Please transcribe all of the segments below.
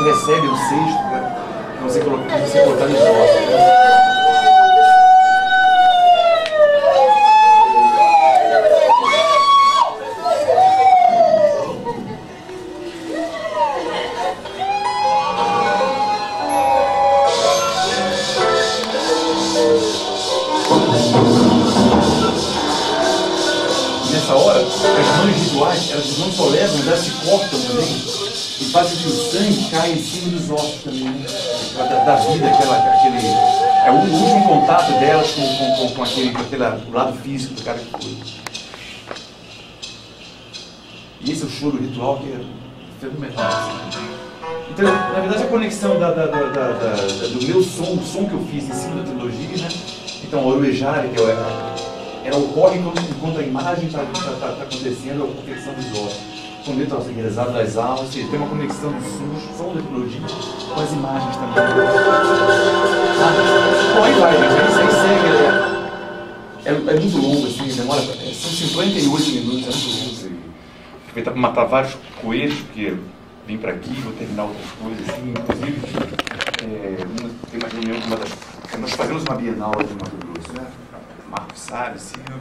que recebe o cesto, né? Então você colocar no pote, né? Nessa hora, as mãos rituais, elas não só levam, elas se cortam também e fazem que o sangue caia em cima dos ossos também, né? Da vida, aquele... É o último contato delas com aquele lado físico do cara que foi. E esse é o choro ritual que é fenomenal. Assim. Então, na verdade, a conexão do meu som, o som que eu fiz em cima da trilogia, né? Então, a Oruejare, que ela ocorre enquanto a imagem está acontecendo, a conexão dos ossos. Quando ele está rezado das almas, tem uma conexão do som da trilogia com as imagens também. Bom, aí vai, gente, aí segue. É muito longo, assim, demora. São 58 minutos, é muito longo. Aproveitar para matar vários coelhos, porque vim para aqui, vou terminar outras coisas, assim, inclusive, tem uma reunião com uma das... Nós fazemos uma Bienal aqui no Mato Grosso, né? Marcos Salles, Silvio,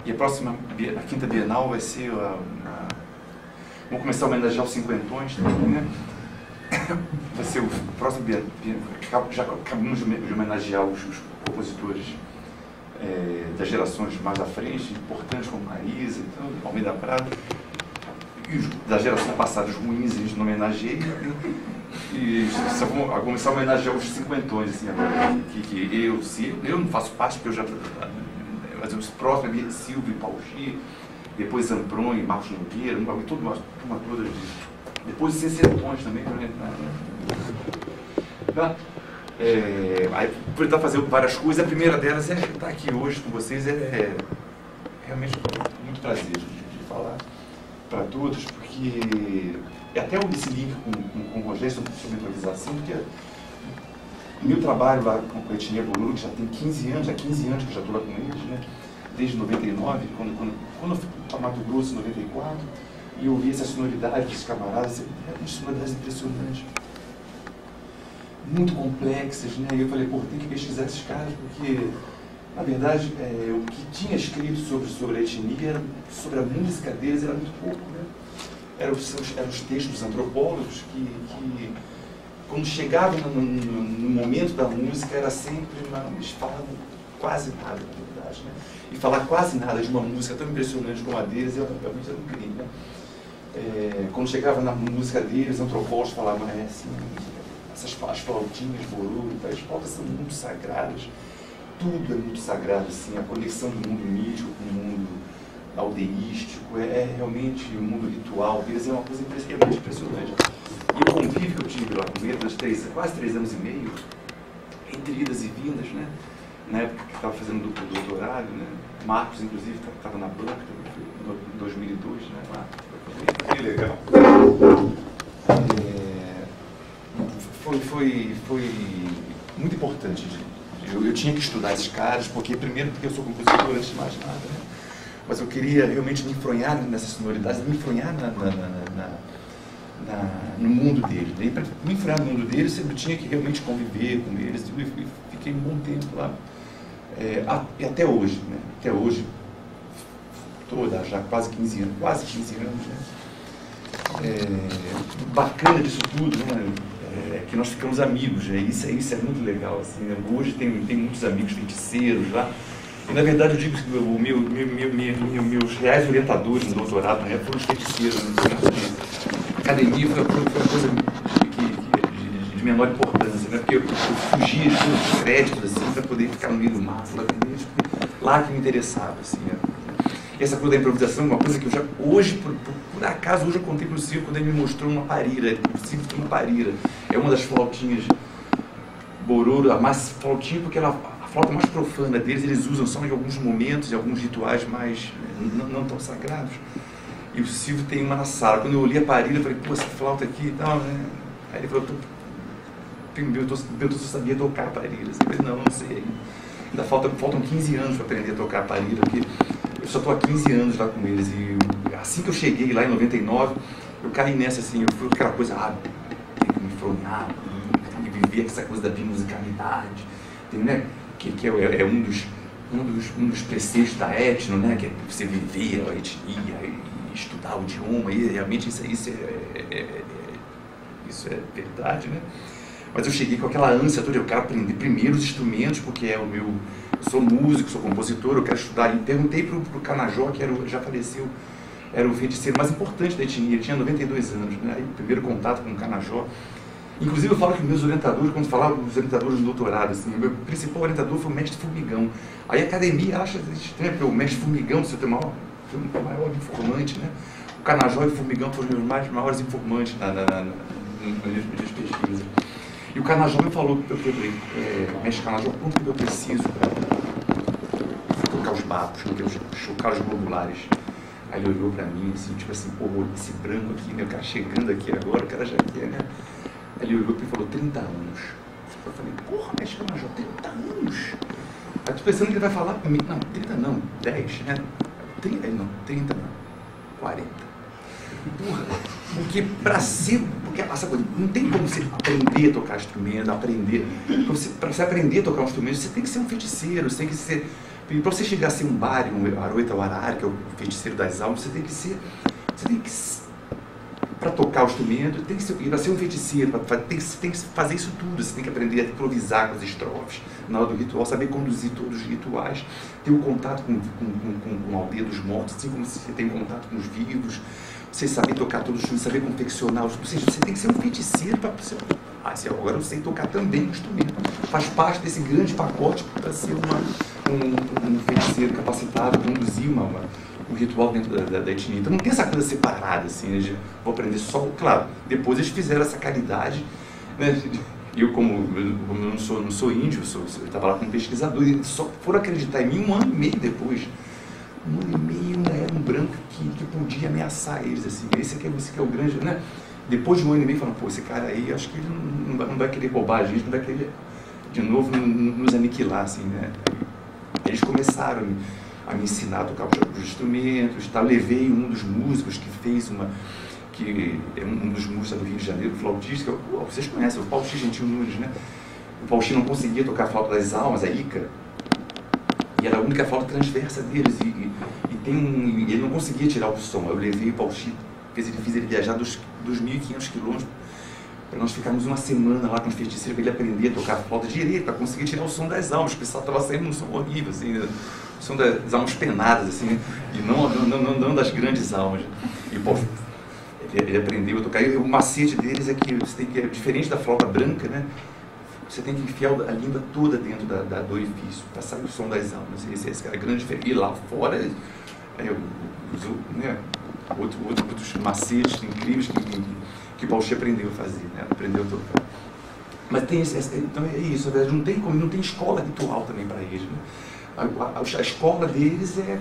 e a quinta Bienal vai ser vamos começar a homenagear os cinquentões também, né? Vai ser o próximo Bienal, já acabamos de homenagear os compositores das gerações mais à frente, importantes como Marisa, então, Almeida Prado, e os da geração passada, os ruins, a gente não homenageia, e só vamos começar a homenagear os cinquentões, assim, agora, que eu não faço parte, porque eu já... Mas os próximos é Silvio e Pauchi, depois Zampron e Marcos Nogueira, uma turma toda de... Depois os sessentões também, tá? Aí, aproveitar fazer várias coisas, a primeira delas é estar aqui hoje com vocês, é realmente muito prazer de falar para todos, porque até esse link com o Rogério sobre improvisação, porque o meu trabalho lá com a etnia Bororo, que já tem 15 anos, há 15 anos que eu já estou lá com eles, né? Desde 99, quando eu fui para Mato Grosso em 94, e eu ouvi essa sonoridade dos camaradas, umas sonoridades impressionantes, muito complexas, né? E eu falei, pô, tem que pesquisar esses caras, porque, na verdade, o que tinha escrito sobre a etnia, sobre a música deles, era muito pouco, né? Eram os textos dos antropólogos que quando chegavam no momento da música, era sempre eles falavam quase nada, na verdade, né? E falar quase nada de uma música tão impressionante como a deles, realmente era um crime, né? Quando chegava na música deles, os antropólogos falavam, assim, as flautinhas, Bororo, as flautas são muito sagradas, tudo é muito sagrado, assim, a conexão do mundo mítico com o mundo aldeístico, realmente o mundo ritual deles é uma coisa realmente impressionante. E o convívio que eu tive lá com eles, quase 3 anos e meio, entre idas e vindas, né? Na época que estava fazendo o doutorado, né? Marcos, inclusive, estava na banca, em 2002, né? Lá. Que legal. Foi muito importante. Eu tinha que estudar esses caras, porque eu sou compositor antes de mais nada, né? Mas eu queria realmente me enfronhar nessas sonoridades, me enfronhar no mundo deles. E para me enfrentar no mundo deles, eu tinha que realmente conviver com eles. E fiquei um bom tempo lá. E até hoje, né? Até hoje, estou já quase 15 anos, né? Bacana disso tudo, né? Que nós ficamos amigos, né? Isso é muito legal, assim, né? Hoje tem muitos amigos feiticeiros lá. E, na verdade, eu digo que meus reais orientadores no doutorado, na época, foram os feiticeiros. Né? A academia foi uma coisa de menor importância, né? Porque eu fugia de todos os créditos, assim, para poder ficar no meio do mato, lá que me interessava, assim, né? E essa coisa da improvisação é uma coisa que eu já, hoje, por acaso, hoje eu contei para o Silvio quando ele me mostrou uma parira. O Silvio tem uma parira. É uma das flautinhas Bororo, a mais flautinha, porque a flauta mais profana deles, eles usam só em alguns momentos, em alguns rituais mais não tão sagrados. E o Silvio tem uma na sala. Quando eu olhei a parila, eu falei, pô, essa flauta aqui e tal, né? Aí ele falou, eu sabia tocar a parila. Eu falei, não sei. Ainda faltam 15 anos para aprender a tocar a parila, porque eu só estou há 15 anos lá com eles. E assim que eu cheguei lá em 99, eu caí nessa, assim, eu fui aquela coisa, tem que me polifoniado, e viver essa coisa da bimusicalidade, né? que é um dos preceitos da etno, né? Que é você viver a etnia e estudar o idioma, e realmente isso é verdade, né? Mas eu cheguei com aquela ânsia toda, eu quero aprender primeiro os instrumentos, porque eu sou músico, sou compositor, eu quero estudar. E perguntei para o Canajó, que já faleceu, era o feiticeiro mais importante da etnia, ele tinha 92 anos, né? Aí, primeiro contato com o Canajó. Inclusive eu falo que meus orientadores, quando falavam os orientadores do doutorado, assim, o meu principal orientador foi o mestre Formigão. Aí a academia acha estranho, porque o mestre Formigão, você tem o maior informante, né? O Canajó e o Formigão foram os meus maiores informantes nas minhas pesquisas. E o Canajó me falou, eu falei, mestre Canajó, quanto que eu preciso para tocar os bapos, chocar os globulares? Aí ele olhou para mim, assim, tipo assim, pô, esse branco aqui, né, o cara chegando aqui agora, o cara já quer, né? Aí ele olhou e falou, 30 anos. Eu falei, porra, mestre Canajó, 30 anos? Aí tô pensando que ele vai falar comigo, não, 30 não, 10, né? 30, não, 30 não, 40. Porra, porque para essa coisa, não tem como você aprender a tocar instrumento, para você aprender a tocar um instrumento, você tem que ser um feiticeiro, você tem que ser, para você chegar a ser um bari, um aroita warari, que é o feiticeiro das almas, você tem que para tocar o instrumento, tem que ser, para ser um feiticeiro, tem que fazer isso tudo, você tem que aprender a improvisar com as estrofes, na hora do ritual, saber conduzir todos os rituais, ter o contato com a aldeia dos mortos, assim como você tem contato com os vivos, você saber tocar todos os instrumentos, saber confeccionar, ou seja, você tem que ser um feiticeiro para você. Agora eu sei tocar também o instrumento. Faz parte desse grande pacote para ser um feiticeiro capacitado, conduzir um ritual dentro da etnia. Então não tem essa coisa separada, assim, né, de vou aprender só. Claro, depois eles fizeram essa caridade, né? Eu, como eu não sou índio, eu estava lá como pesquisador, e só foram acreditar em mim 1 ano e meio depois. 1 ano e meio era um branco que podia ameaçar eles, assim. Esse aqui é o grande, né? Depois de 1 ano e meio, falam, pô, esse cara aí, acho que ele não vai querer roubar a gente, não vai querer, de novo, nos aniquilar, assim, né? Eles começaram a me ensinar a tocar os instrumentos, tá? Eu levei um dos músicos que fez que é um dos músicos do Rio de Janeiro, flautista, vocês conhecem, o Paulo X Gentil Nunes, né? O Paulo X não conseguia tocar a flauta das almas, a Ícara, e era a única flauta transversa deles, e ele não conseguia tirar o som. Eu levei o Paulo X, fiz ele viajar dos 2.500 quilômetros, para nós ficarmos 1 semana lá com os feiticeiros, para ele aprender a tocar a flauta direito, para conseguir tirar o som das almas, porque o pessoal estava saindo um som horrível, assim, né? O som das almas penadas, assim, né? E não das grandes almas. E o Paulo, ele aprendeu a tocar, e o macete deles é que você tem que, diferente da flauta branca, né? Você tem que enfiar a língua toda dentro do orifício, para sair o som das almas. Esse cara é grande diferença. E lá fora, né, outros macetes incríveis que o Paulo X aprendeu a fazer, né? Aprendeu a tocar. Mas tem então é isso, não tem escola ritual também para eles, né? A escola deles é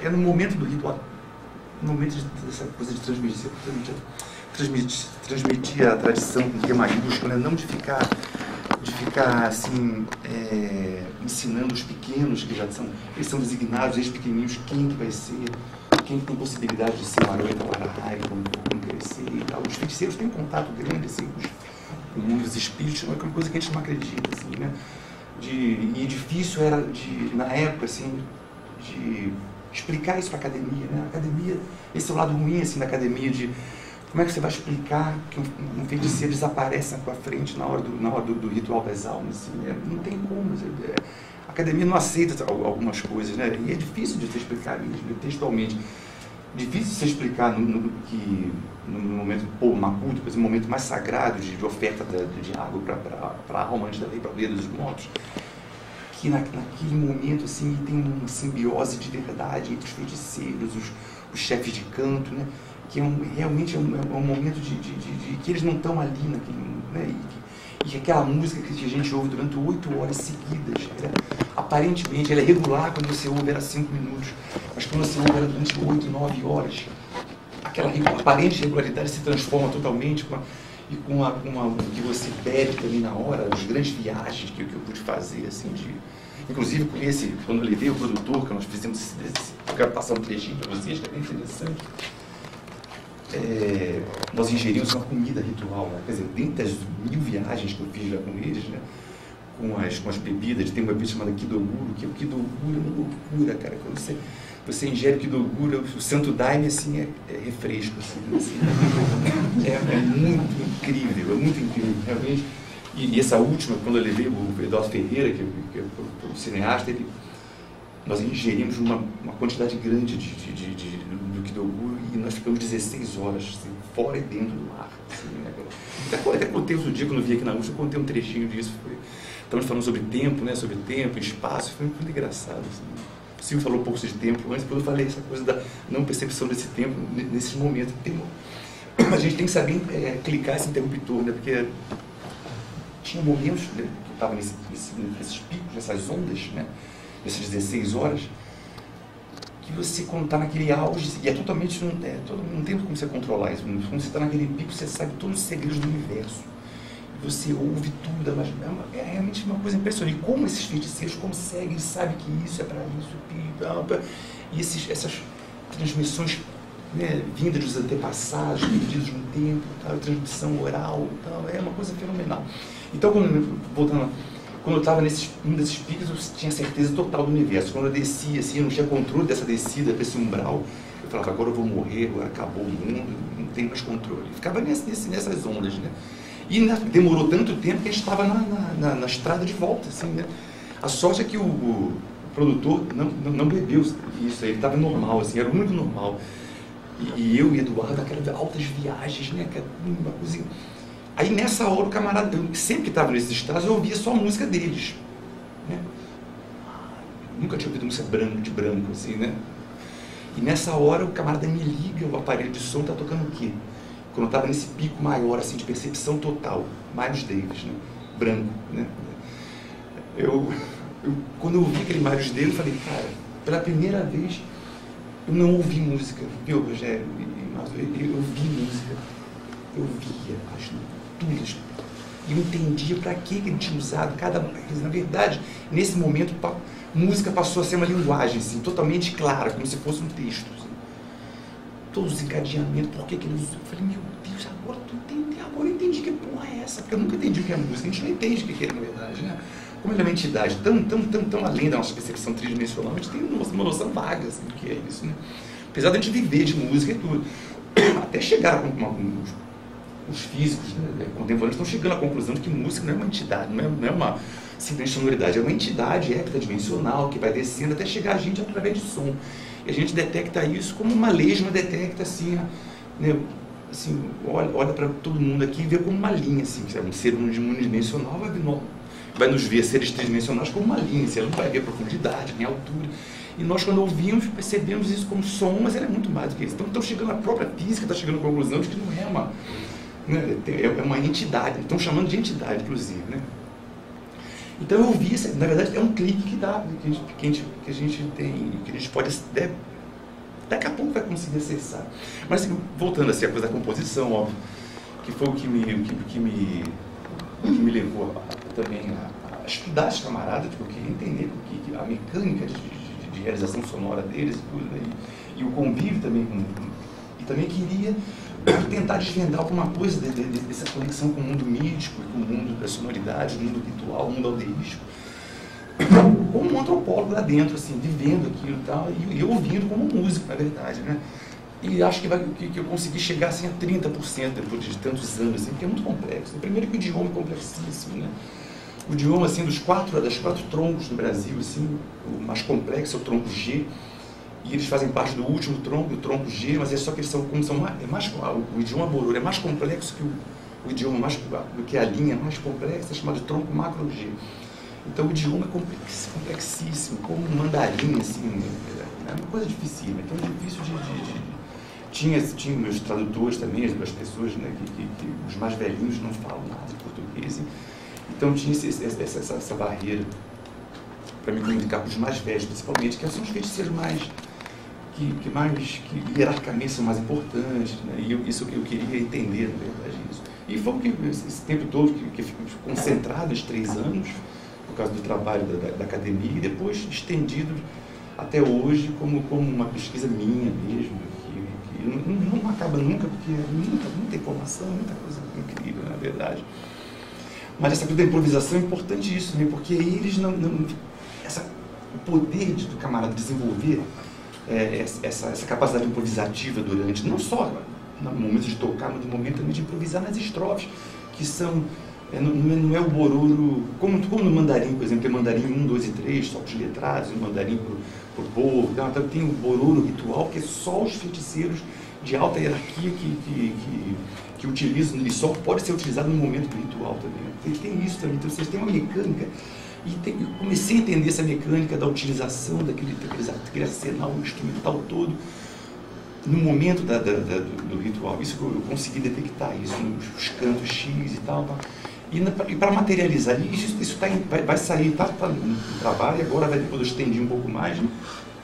no momento do ritual, no momento dessa coisa de transmitir a tradição com Q maiúsculo, né? Não de ficar assim, ensinando os pequenos que eles são designados, eles pequenininhos, quem que vai ser, quem tem possibilidade de ser um aroita warari, como crescer e tal. Os feiticeiros têm um contato grande assim, com os espíritos, é uma coisa que a gente não acredita, assim, né? E difícil era, na época, assim, de explicar isso para a academia, né? A academia, esse é o lado ruim, assim, da academia, de como é que você vai explicar que um feiticeiro desaparece na tua frente na hora do ritual das almas, assim, não tem como, a academia não aceita algumas coisas, né? E é difícil de você explicar isso, né, textualmente. Difícil de você explicar no momento, pô, Macuto, esse momento mais sagrado de oferta de água para a alma antes da lei, para a lei dos mortos, que naquele momento, assim, tem uma simbiose de verdade entre os feiticeiros, os chefes de canto, né? Que realmente é um momento de que eles não estão ali naquele, né? E aquela música que a gente ouve durante 8 horas seguidas, aparentemente ela é regular quando você ouve, era 5 minutos, mas quando você ouve ela durante 8, 9 horas, aquela aparente regularidade se transforma totalmente com o que você bebe também na hora, as grandes viagens que eu pude fazer, assim, inclusive quando eu levei o produtor, que nós fizemos eu quero passar um trechinho para vocês, que é bem interessante. nós ingerimos uma comida ritual, né? Quer dizer, dentro das 1000 viagens que eu fiz lá com eles, né? Com as bebidas, tem uma bebida chamada Kidoguro, que o Kidoguro é uma loucura, cara. Quando você ingere o Kidoguro, o Santo Daime, assim, é refresco, assim, é muito incrível, realmente. E essa última, quando eu levei o Eduardo Ferreira, que é o cineasta, nós ingerimos uma quantidade grande do Kidoguro e nós ficamos 16 horas, assim, fora e dentro do mar. Assim, né? Até contei outro dia, quando eu vi aqui na USP, eu contei um trechinho disso. Estamos falando sobre tempo, né? Sobre tempo, espaço, foi muito engraçado. Assim. O Silvio falou um pouco de tempo antes, depois eu falei essa coisa da não percepção desse tempo nesses momentos. A gente tem que saber clicar esse interruptor, né? Porque tinha momentos, né, que eu estava nesses picos, nessas ondas, né? Nessas 16 horas, que você, quando está naquele auge, e é totalmente, não tem como você controlar isso, quando você está naquele pico, você sabe todos os segredos do universo. Você ouve tudo, mas é realmente uma coisa impressionante. Como esses feiticeiros conseguem, sabem que isso é para isso, e essas transmissões, né, vindas dos antepassados, perdidos no tempo, tal, transmissão oral, tal, é uma coisa fenomenal. Então, quando eu estava num desses picos, eu tinha certeza total do universo. Quando eu descia, assim, eu não tinha controle dessa descida, desse umbral, eu falava, agora eu vou morrer, agora acabou o mundo, não tem mais controle. Eu ficava nessas ondas, né? E demorou tanto tempo que a gente estava na estrada de volta, assim, né? A sorte é que o produtor não bebeu isso aí, ele estava normal, assim, era muito normal. E eu e Eduardo, aquelas altas viagens, né? Uma coisa... Aí nessa hora o camarada, eu sempre que estava nesses estados, eu ouvia só a música deles, né? Nunca tinha ouvido música de branco, assim, né? E nessa hora o camarada me liga, o aparelho de som tá tocando o quê? Quando eu estava nesse pico maior, assim, de percepção total, Miles Davis, né? Branco, né? Quando eu ouvi aquele Miles Davis, eu falei, cara, pela primeira vez eu não ouvi música, viu, Rogério? Eu vi música, eu via tudo, e eu entendia para que ele tinha usado cada... Na verdade, nesse momento, música passou a ser uma linguagem, assim, totalmente clara, como se fosse um texto, assim. Todos os encadeamentos, por que ele usou. Eu falei, meu Deus, agora eu entendi que porra é essa, porque eu nunca entendi o que é música, a gente não entende o que é, na verdade, né? Como ela é uma entidade tão além da nossa percepção tridimensional, a gente tem uma noção vaga, assim, do que é isso, né? Apesar de a gente viver de música e tudo, até chegar os físicos, né, contemporâneos estão chegando à conclusão de que música não é uma entidade, não é uma simples sonoridade, é uma entidade heptadimensional que vai descendo até chegar a gente através de som. E a gente detecta isso como uma lesma detecta, assim, né, assim, olha para todo mundo aqui e vê como uma linha, assim, que é um ser unidimensional vai nos ver seres tridimensionais como uma linha, assim, ela não vai ver profundidade, nem altura. E nós, quando ouvimos, percebemos isso como som, mas ela é muito mais do que isso. Então, estão chegando, a própria física está chegando à conclusão de que não é uma... Né, é uma entidade, estão chamando de entidade, inclusive, né? Então eu vi, na verdade é um clique que dá, que a gente tem, que a gente pode, daqui a pouco vai conseguir acessar. Mas assim, voltando assim, a coisa da composição, óbvio, que foi o que me levou também a estudar esse camarada, porque eu queria entender a mecânica de realização sonora deles e tudo, né? E o convívio também e também queria tentar desvendar alguma coisa dessa conexão com o mundo místico, com o mundo da sonoridade, o mundo ritual, o mundo aldeístico, como um antropólogo lá dentro, assim, vivendo aquilo e tal, e eu ouvindo como músico, na verdade, né? E acho que eu consegui chegar assim, a 30% depois de tantos anos, assim, porque é muito complexo. Primeiro que o idioma é complexíssimo, né? O idioma, assim, das quatro troncos no Brasil, assim, o mais complexo é o tronco G, e eles fazem parte do último tronco, do tronco G, mas é só que eles são, o idioma Bororo é mais complexo que o idioma do que a linha mais complexa, é chamado de tronco macro G. Então o idioma é complexíssimo, como um mandarim, assim, é uma coisa difícil. Então é difícil tinha meus tradutores também, as pessoas, né, que os mais velhinhos não falam nada de português, então tinha essa barreira para me comunicar com os mais velhos, principalmente, que são os feiticeiros que hierarquicamente são mais importantes, né? E isso que eu queria entender, na verdade, isso. E foi que esse tempo todo que fico concentrado nos 3 anos, por causa do trabalho da academia, e depois estendido até hoje como uma pesquisa minha mesmo, não acaba nunca, porque muita informação, muita coisa incrível, na verdade. Mas essa coisa da improvisação é importante isso, né? Porque eles o poder do camarada desenvolver essa capacidade improvisativa durante, não só no momento de tocar, mas no momento também de improvisar nas estrofes, que são, não é o bororo, como no mandarim, por exemplo, tem mandarim 1, 2 e 3, só para os letrados, no mandarim para o povo, então tem o bororo ritual, que é só os feiticeiros de alta hierarquia que utilizam, e só pode ser utilizado no momento do ritual também. Tem isso também, então vocês têm uma mecânica. Eu comecei a entender essa mecânica da utilização daquele arsenal instrumental todo no momento do ritual. Isso eu consegui detectar, isso nos cantos X e tal. E para materializar, isso vai sair, está no trabalho, agora depois eu estendi um pouco mais, né?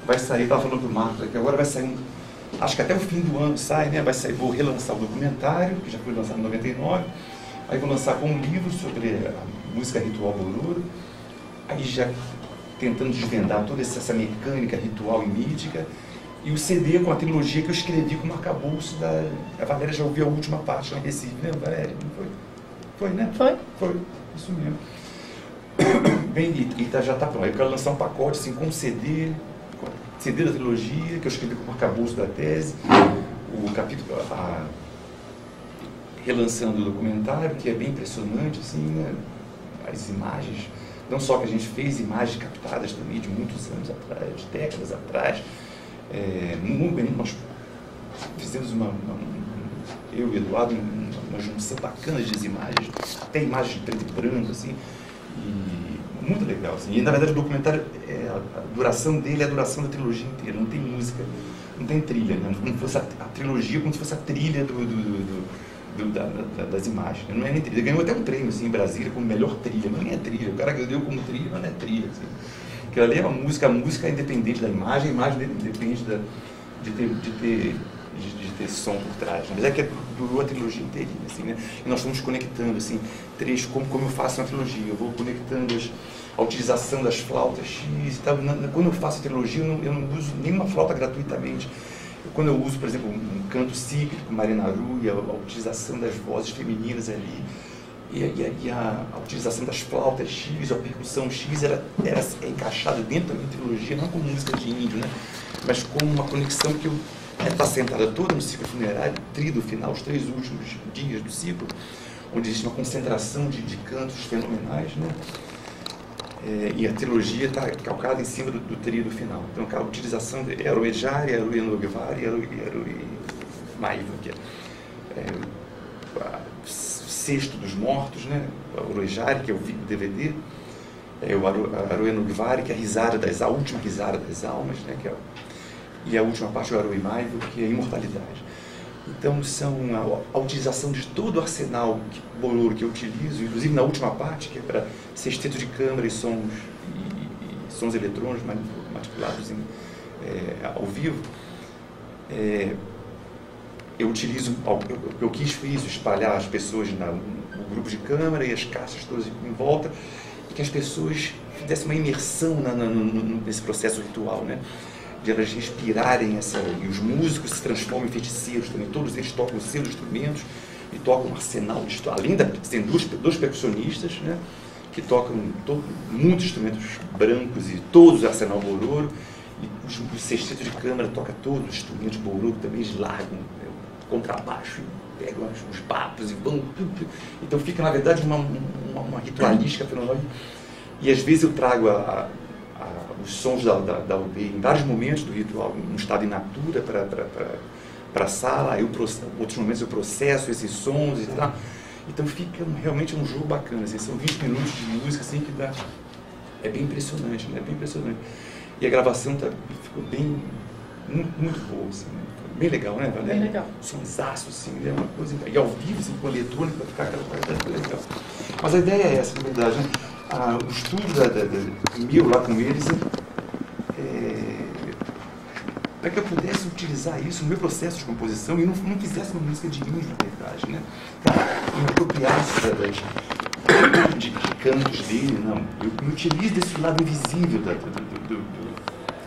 Vai sair, estava falando para o Marcos, que agora vai sair, acho que até o fim do ano sai, né? Vou relançar o documentário, que já foi lançado em 99, aí vou lançar com um livro sobre a música ritual bororo. Aí já tentando desvendar toda essa mecânica ritual e mítica, e o CD com a trilogia que eu escrevi como arcabouço a Valéria já ouviu a última parte lá em Recife, né, Valéria? Não foi? Foi, né? Foi, isso mesmo. Bem, já está pronto. Eu quero lançar um pacote assim, com CD da trilogia, que eu escrevi como arcabouço da tese, o capítulo, relançando o documentário, que é bem impressionante, assim, né? As imagens. Não só que a gente fez imagens captadas também de muitos anos atrás, de décadas atrás. Nós fizemos eu e o Eduardo, uma junção bacana de imagens, até imagens de preto e branco, assim, e muito legal. Assim. E na verdade o documentário, a duração dele é a duração da trilogia inteira, não tem música, não tem trilha, né? Como se fosse a trilogia, como se fosse a trilha das imagens, não é nem trilha. Ganhou até um prêmio assim, em Brasília como melhor trilha, mas nem é trilha, o cara ganhou como trilha, mas não é trilha. Assim. Porque ali é a música é independente da imagem, a imagem depende de ter som por trás. Mas é que durou a trilogia inteirinha, assim, né? E nós fomos conectando assim, trechos, como eu faço na trilogia, eu vou conectando a utilização das flautas X e tal. Quando eu faço a trilogia, eu não uso nenhuma flauta gratuitamente. Quando eu uso, por exemplo, um canto cíclico, Marinaru, e a utilização das vozes femininas ali, e a utilização das flautas X, a percussão X, era encaixada dentro da minha trilogia, não como música de índio, né? Mas como uma conexão que está sentada toda no ciclo funerário, tríduo final, os 3 últimos dias do ciclo, onde existe uma concentração de cantos fenomenais, né? E a trilogia está calcada em cima do tríduo final. Então, a utilização de Aruejari, Aruenogvari e Aruemaiva, que é o sexto dos mortos, né? O Aruejari, que é o DVD, o Aruenogvari, que é a última risada das almas, né? E a última parte do Aruemaiva, que é a imortalidade. Então, são a utilização de todo o arsenal bororo que eu utilizo, inclusive na última parte, que é para sexteto de câmara e sons eletrônicos manipulados ao vivo. Eu utilizo, eu quis espalhar as pessoas no grupo de câmara e as caixas todas em volta, e que as pessoas fizessem uma imersão nesse processo ritual, né? De elas respirarem e os músicos se transformam em feiticeiros também, todos eles tocam os seus instrumentos e tocam um arsenal de além tem dois percussionistas, né, que tocam muitos instrumentos brancos e todos o arsenal bororo, e os sextetos de câmara tocam todos os instrumentos bororo, também eles largam contrabaixo, pegam os papos e vão, então fica na verdade uma ritualística fenomenal, e às vezes eu trago os sons da aldeia, em vários momentos do ritual, um estado in natura para a sala, aí outros momentos eu processo esses sons e tal. Então fica realmente um jogo bacana, assim, são 20 minutos de música assim, que dá, é bem impressionante, né? Bem impressionante. E a gravação ficou bem, muito boa, assim, bem legal, né, Valéria? Bem legal. Sonsaço, assim, é uma coisa, e ao vivo, assim, com eletrônico, vai ficar aquela coisa legal. Mas a ideia é essa, na verdade, né? O estudo meu lá com eles para que eu pudesse utilizar isso no meu processo de composição e não fizesse uma música de índio, na verdade, né? Eu me apropriasse de cantos dele, não. Eu me utilizo desse lado invisível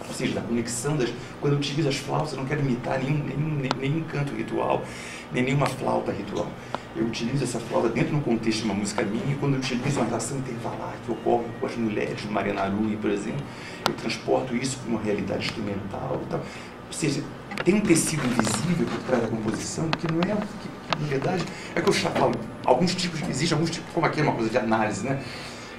ou seja, da conexão das... Quando eu utilizo as flautas, eu não quero imitar nenhum canto ritual, nem nenhuma flauta ritual. Eu utilizo essa flauta dentro de um contexto de uma música minha, e quando eu utilizo uma atração intervalar que ocorre com as mulheres do Maria Narui, por exemplo, eu transporto isso para uma realidade instrumental e tal. Ou seja, tem um tecido invisível por trás da composição que não é, que, na verdade, é o que eu falo, alguns tipos, existe alguns tipos, como aqui é uma coisa de análise, né?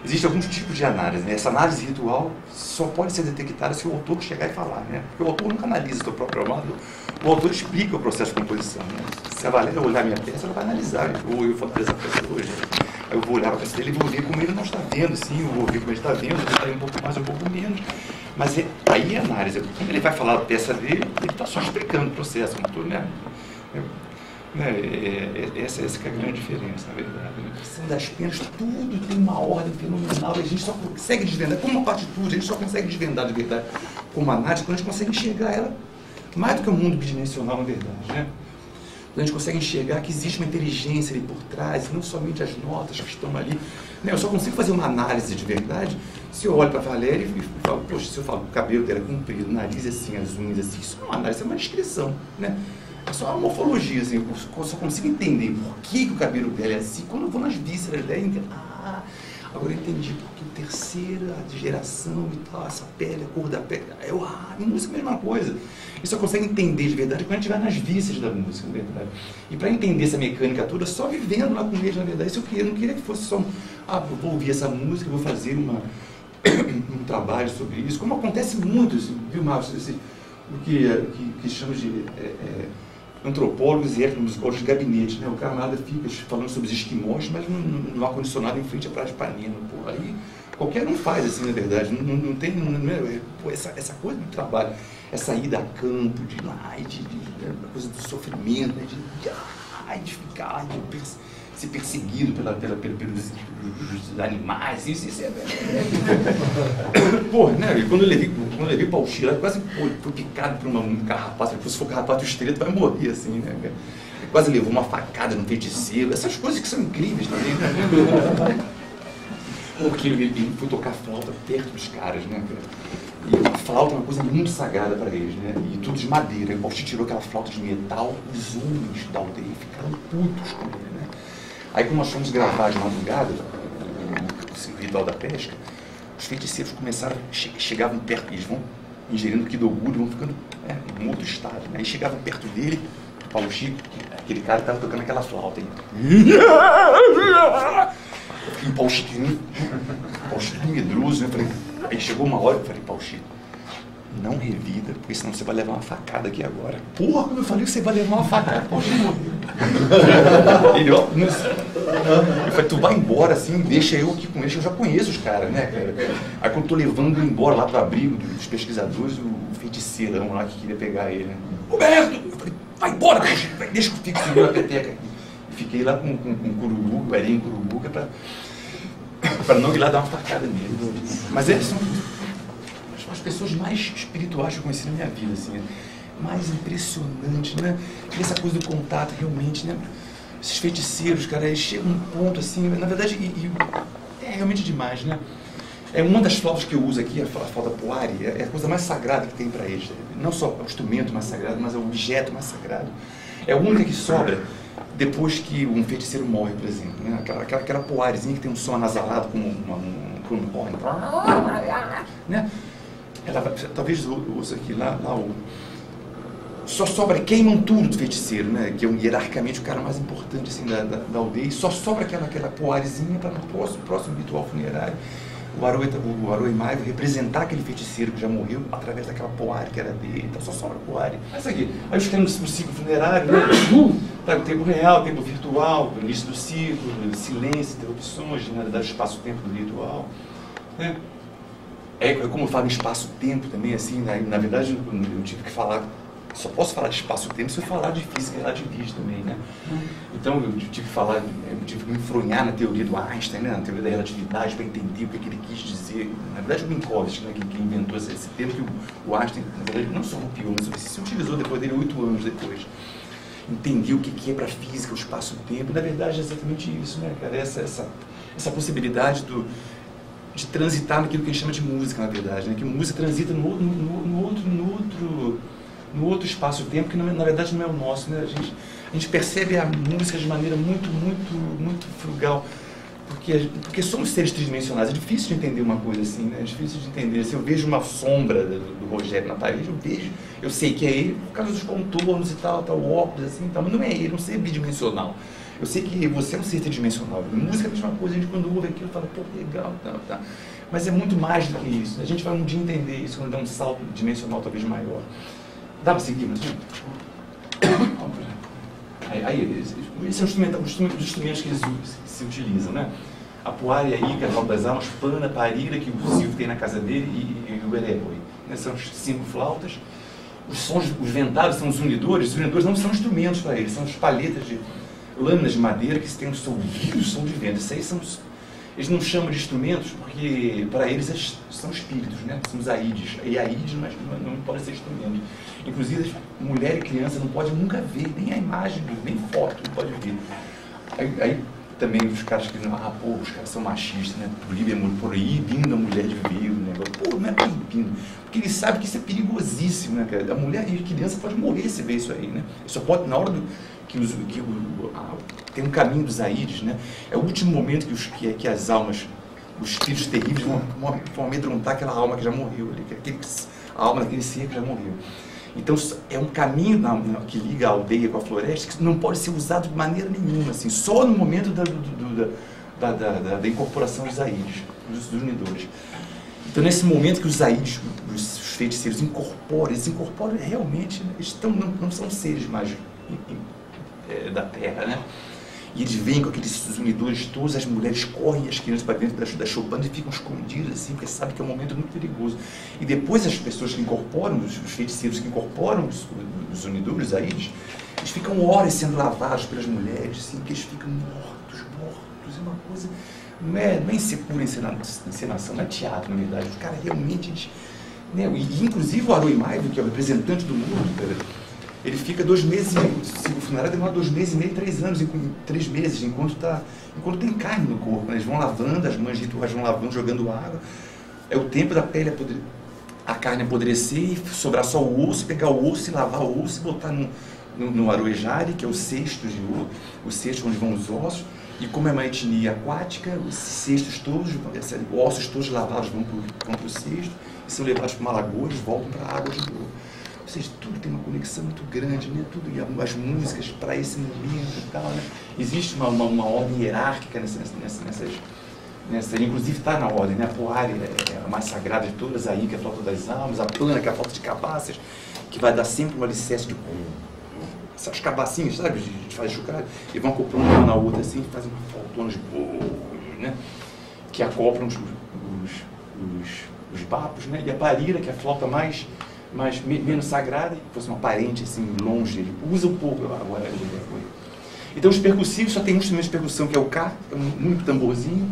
Existem alguns tipos de análise, né? Essa análise ritual só pode ser detectada se o autor chegar e falar, né? Porque o autor nunca analisa o seu próprio amado, o autor explica o processo de composição, né? Se a Valéria olhar a minha peça, ela vai analisar, ou eu vou fazer essa peça hoje, aí eu vou olhar para a peça dele e vou ver como ele não está vendo, sim, eu vou ver como ele está vendo, ele está um pouco mais, um pouco menos, mas aí é a análise. Quando ele vai falar da peça dele, ele está só explicando o processo, não estou, né? Essa que é a grande diferença, na verdade. São das penas, tudo tem uma ordem fenomenal, e a gente só consegue desvendar, como uma partitura, a gente só consegue desvendar de verdade como análise quando a gente consegue enxergar ela mais do que o mundo bidimensional, na verdade, né? Quando a gente consegue enxergar que existe uma inteligência ali por trás, não somente as notas que estão ali. Eu só consigo fazer uma análise de verdade se eu olho para a Valéria e falo, poxa, se eu falo que o cabelo dela é comprido, o nariz assim, as unhas assim, isso não é uma análise, é uma descrição, né? É só uma morfologia, assim, eu só consigo entender por que o cabelo dela é assim, quando eu vou nas vísceras dela, eu entendo, agora eu entendi, porque o terceiro, a geração e tal, essa pele, a cor da pele, a música é a mesma coisa. E só consegue entender de verdade quando a gente vai nas vísceras da música, na verdade. E para entender essa mecânica toda, só vivendo lá com eles, na verdade, isso eu não queria que fosse só, eu vou ouvir essa música, vou fazer um trabalho sobre isso, como acontece muito, assim, viu, Márcio, o que chamamos de antropólogos e etnomusicólogos de gabinete, né? O camarada fica falando sobre os esquimós, mas no ar-condicionado em frente à Praia de Ipanema. Pô, aí qualquer um faz assim, na verdade. Não tem, essa coisa do trabalho, essa ida a campo, de lá, a coisa do sofrimento, né? de ficar, ser perseguido pelos animais, isso é... Pô, né? Quando eu levei para o Chile, quase foi picado por um carrapato. Se for carrapato estreito, vai morrer, assim, né? Quase levou uma facada no feiticeiro. Essas coisas que são incríveis também, né? Porque ele foi tocar flauta perto dos caras, né? E a flauta é uma coisa muito sagrada para eles, né? E tudo de madeira. O Pausti tirou aquela flauta de metal, os homens da aldeia ficaram putos com ele, né? Aí, quando nós fomos gravar de madrugada, o ritual da pesca, os feiticeiros começaram, chegavam perto, eles vão ingerindo Kidogudo, vão ficando em outro estado, né? Aí chegavam perto dele, o Paulo Chico, aquele cara estava tocando aquela flauta, e o Paulo Chico medroso, né? Aí chegou uma hora, eu falei, Paulo Chico, não revida, porque senão você vai levar uma facada aqui agora. Porra, quando eu falei que você vai levar uma facada, Paulo Chico morreu. Ele, ó, eu falei, tu vai embora assim, deixa eu aqui com eles, eu já conheço os caras, né, cara? Aí quando eu tô levando embora lá pro abrigo dos pesquisadores, o feiticeirão lá que queria pegar ele, né? Roberto! Eu falei, vai embora, deixa que eu fique segurando a peteca. E fiquei lá com o Cururuca, o Erinho Cururuca, pra não ir lá dar uma facada nele. Mas eles são as pessoas mais espirituais que eu conheci na minha vida, assim, mais impressionante, né? E essa coisa do contato, realmente, né? Esses feiticeiros, cara, eles chegam a um ponto, assim, na verdade, é realmente demais, né? É uma das flautas que eu uso aqui, a flauta poari, é a coisa mais sagrada que tem para eles. Não só o instrumento mais sagrado, mas é o objeto mais sagrado. É a única que sobra depois que um feiticeiro morre, por exemplo, né? Aquela poarizinha que tem um som anasalado como um crunhorn, né? Talvez eu ouça aqui, lá só sobra, queimam tudo do feiticeiro, né? Que é hierarquicamente o cara mais importante assim, da aldeia, e só sobra aquela poarizinha para o próximo ritual funerário. O Aroi Maivo representar aquele feiticeiro que já morreu através daquela poari que era dele, então só sobra poari. Mas aqui, aí os caras no ciclo funerário, né? Tá, o tempo real, o tempo virtual, o início do ciclo, silêncio, interrupções, generalidade do espaço-tempo do ritual, né? É como eu falo em espaço-tempo também, assim, né? Na verdade eu tive que falar, só posso falar de espaço-tempo se eu falar de física relativista também, né? Então eu tive que me enfronhar na teoria do Einstein, né? Na teoria da relatividade, para entender o que ele quis dizer. Na verdade o Minkowski, né? que inventou esse termo, que o Einstein, na verdade, não só copiou, mas se utilizou depois dele, 8 anos depois. Entender o que é para a física, o espaço-tempo. Na verdade é exatamente isso, né, cara? Essa possibilidade de transitar naquilo que a gente chama de música, na verdade, né? Que música transita no outro espaço-tempo que na verdade não é o nosso, né? A gente percebe a música de maneira muito frugal, porque somos seres tridimensionais. É difícil de entender uma coisa assim, né? É difícil de entender. Se eu vejo uma sombra do Rogério na parede, eu sei que é ele por causa dos contornos e tal, o óculos assim, tal, mas não é ele, não é bidimensional. Eu sei que você é um ser tridimensional. Música é a mesma coisa, a gente quando ouve aquilo fala, pô, legal, tá. Mas é muito mais do que isso. A gente vai um dia entender isso quando dá um salto dimensional talvez maior. Dá para seguir, mas... Aí, esse é o dos instrumentos que eles se utilizam, né? A poária aí, que é a flauta das almas, pana, parira, que o Silvio tem na casa dele, e o ereboi. Né? São as 5 flautas. Os sons, os ventados são os unidores não são instrumentos para eles, são as palhetas de lâminas de madeira que tem um som de vento. Isso aí eles não chamam de instrumentos porque para eles são espíritos, né? São os aídes. E aídes não pode ser instrumento. Inclusive, mulher e criança não pode nunca ver, nem a imagem, nem foto, não pode ver. Aí também os caras que os caras são machistas, né? Proibindo a mulher de ver o negócio. Pô, não é proibindo. Porque eles sabem que isso é perigosíssimo, né, cara? A mulher e a criança pode morrer se ver isso aí, né? Só pode, na hora tem um caminho dos aídes, né? É o último momento que as almas, os espíritos terríveis vão amedrontar aquela alma que já morreu, a alma daquele ser que já morreu. Então é um caminho que liga a aldeia com a floresta que não pode ser usado de maneira nenhuma, assim, só no momento da incorporação dos aídes, dos unidores. Então nesse momento que os aídes, os feiticeiros eles incorporam realmente, né? Eles não são seres mais da terra, né? E eles vêm com aqueles unidores todos, as mulheres correm, as crianças para dentro das choupanas e ficam escondidas, assim, porque sabem que é um momento muito perigoso. E depois as pessoas que incorporam, os feiticeiros que incorporam os unidores, aídes, eles ficam horas sendo lavados pelas mulheres, assim, porque eles ficam mortos, é uma coisa... Não é pura encenação, não é teatro, na verdade. Os caras realmente... né? E inclusive o Aroi Maivo, que é o representante do mundo, cara, ele fica 2 meses, o funerário demora 2 meses e meio, 3 anos, 3 meses, enquanto tem carne no corpo, né? Eles vão lavando, as mães rituais vão lavando, jogando água. É o tempo da pele a carne apodrecer e sobrar só o osso, pegar o osso e lavar o osso e botar no aroejare, que é o cesto onde vão os ossos. E como é uma etnia aquática, os cestos todos, os ossos todos lavados vão para o cesto e são levados para uma lagoa e voltam para a água de novo. Ou seja, tudo tem uma conexão muito grande, né? Tudo, e as músicas para esse momento e tal, né? Existe uma ordem hierárquica nessas inclusive está na ordem, né? A poária é a mais sagrada de todas, aí que é a flauta das almas, a plana que é a flauta de cabaças, que vai dar sempre um alicerce de essas cabacinhas, sabe? A gente faz chocalho e vão acoplando uma na outra assim, fazem uma flautona de né? Que acoplam os bapos, né? E a parira, que é a flauta menos sagrada, que fosse uma parente assim, longe, ele usa um pouco agora. Então os percussivos só tem um instrumento de percussão, que é o cá, é um único tamborzinho,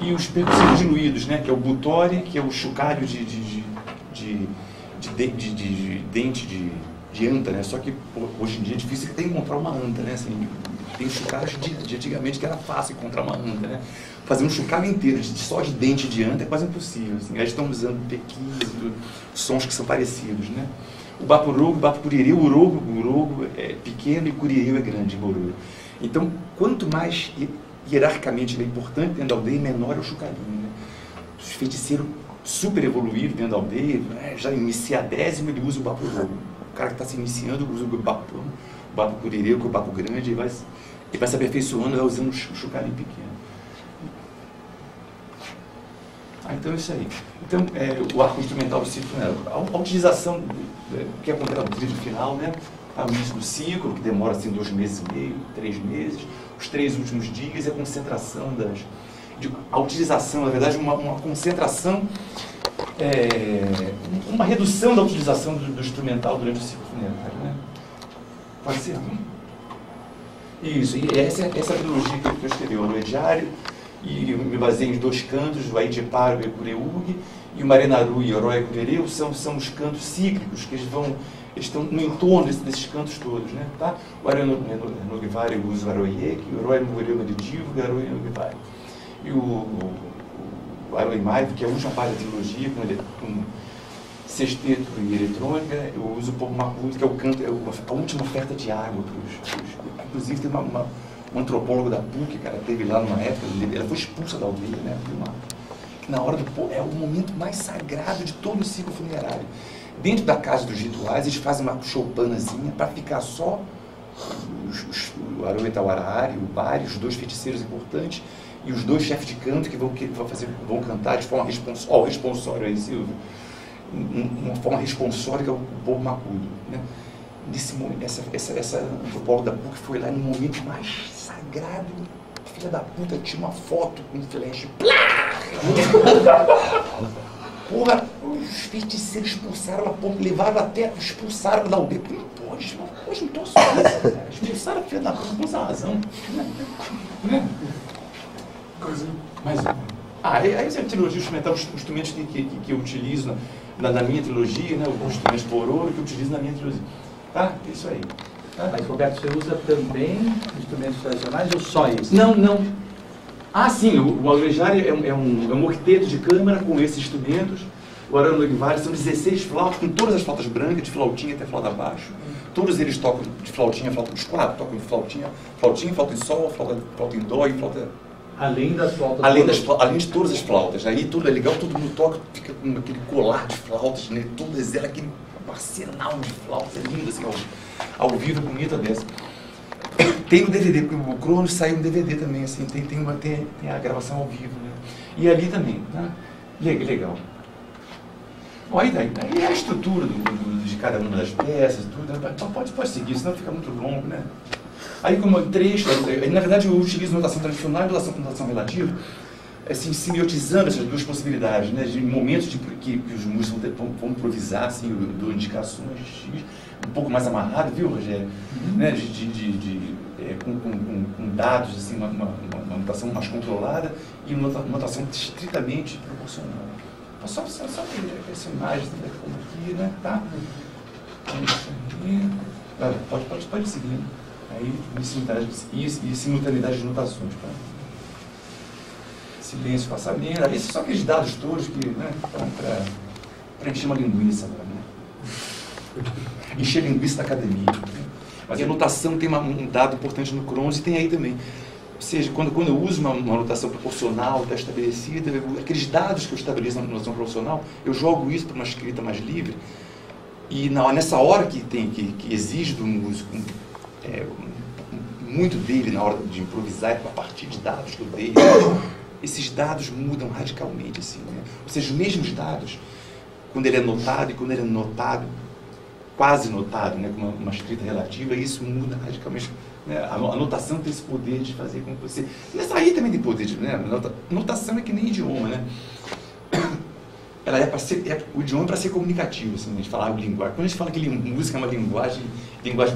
e os percussivos diluídos, né? Que é o butori, que é o chocalho de dente de anta, né? Só que hoje em dia é difícil até encontrar uma anta, né? Assim, tem chocalhos de antigamente que era fácil encontrar uma anta, né? Fazer um chocalho inteiro só de dente de anta é quase impossível, assim. Aí estão usando pequis, sons que são parecidos, né? O bapurogo, o bapuriri, o urogo é pequeno e o curiri é grande, bororo. Então, quanto mais hierarquicamente ele é importante dentro da aldeia, menor é o chocalhinho, né? Os feiticeiros super evoluídos dentro da aldeia, né? Já inicia a 10ª, ele usa o bapurogo. O cara que está se iniciando usa o bapuriri, que é o bapo grande, e vai se aperfeiçoando, vai usando o chocalhinho pequeno. Então é isso aí. Então, o arco instrumental do ciclo, né? A utilização, que acontece no trilho final, né? O início do ciclo, que demora assim 2 meses e meio, 3 meses, os 3 últimos dias, e a concentração a utilização, na verdade, uma concentração, uma redução da utilização do instrumental durante o ciclo funerário, né? Pode ser? Isso, e essa é a trilogia que eu escrevi, o Aroejare, e eu me baseei em 2 cantos, o Aidiparo e o Cureugi, e o Marenaru e o Oroi Curereu são os cantos cíclicos, que eles estão no entorno desses cantos todos, né? Tá? O Aroenogivari usa o Aroiek, o Oroi Mugureu Medidivo e o Aroenogivari. E o o Aroimaive, que é a última parte da trilogia, com sexteto e eletrônica, eu uso o Povo Macuto, que é o canto, a última oferta de água. Inclusive tem um antropólogo da PUC, cara, teve lá numa época, ela foi expulsa da aldeia, né? Que na hora do povo é o momento mais sagrado de todo o ciclo funerário. Dentro da casa dos rituais, eles fazem uma choupanazinha para ficar só o Aroe Tauarari, o Bari, os dois feiticeiros importantes e os dois chefes de canto que vão cantar de forma responsória. Ó, o responsório aí, Silvio. Uma forma responsória que é o Povo Macudo, né? Nesse momento, essa antropóloga da PUC foi lá no momento mais sagrado. Filha da puta, tinha uma foto com flash. Porra, os feiticeiros expulsaram ela, levaram até, expulsaram da aldeia. Porra, hoje não tô só isso, cara. Expulsaram a filha da puta, com essa razão. Mas, aí a trilogia instrumental, os instrumentos que eu utilizo na minha trilogia, né, os instrumentos por ouro que eu utilizo na minha trilogia. Tá? É isso aí. Tá? Mas, Roberto, você usa também instrumentos tradicionais ou só isso? Não. Ah, sim, o Alvejari é um octeto de câmara com esses instrumentos. O Arano Nogueira são 16 flautas, com todas as flautas brancas, de flautinha até flauta baixo. Todos eles tocam de flautinha, os quatro tocam de flautinha, flauta em sol, flauta em dó e flauta... Além das flautas? Além de todas as flautas. Aí tudo é legal, todo mundo toca, fica com aquele colar de flautas, né? Todas elas, aquele arsenal de flautas, é lindo assim, ao vivo, bonita dessa. Tem o DVD, porque o Cronos saiu um DVD também, assim, tem a gravação ao vivo, né? E ali também, tá? Legal. Bom, aí é a estrutura de cada uma das peças, tudo, né? Pode seguir, senão fica muito longo, né? Aí como trecho, na verdade eu utilizo notação tradicional e notação relativa, assim, semiotizando essas duas possibilidades, né? De momentos que os músicos vão improvisar, assim, do indicações, um pouco mais amarrado, viu, Rogério? Né? Com dados, assim, uma notação mais controlada e uma notação estritamente proporcional. Só ver essa imagem como aqui, né? Tá? Pode seguir. Aí, simultaneidade de notações. Tá? Silêncio, passamento. Aí são aqueles dados todos que, né, para encher uma linguiça agora, né? Encher linguiça da academia. Né? Mas a notação tem um dado importante no Cronos e tem aí também. Ou seja, quando eu uso uma notação proporcional, está estabelecida, aqueles dados que eu estabeleço na notação proporcional, eu jogo isso para uma escrita mais livre. E nessa hora que exige do músico muito dele na hora de improvisar, a partir de dados que eu dei, esses dados mudam radicalmente, assim, né? Ou seja, os mesmos dados, quando ele é notado e quando ele é notado, quase notado, né, com uma escrita relativa, isso muda radicalmente. Né? A notação tem esse poder de fazer com que você... E essa aí também tem poder de... Né? Notação é que nem idioma, né? Ela o idioma é para ser comunicativo, assim, a gente fala linguagem. Quando a gente fala que música é uma linguagem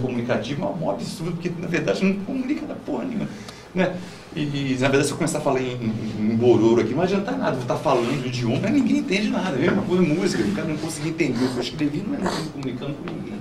comunicativa, é um absurdo, porque na verdade não comunica da porra nenhuma. Né? E na verdade, se eu começar a falar em bororo aqui, não adianta nada, vou estar falando o idioma, mas ninguém entende nada. É uma coisa música, o cara não conseguir entender o que eu escrevi, não é comunicando com ninguém.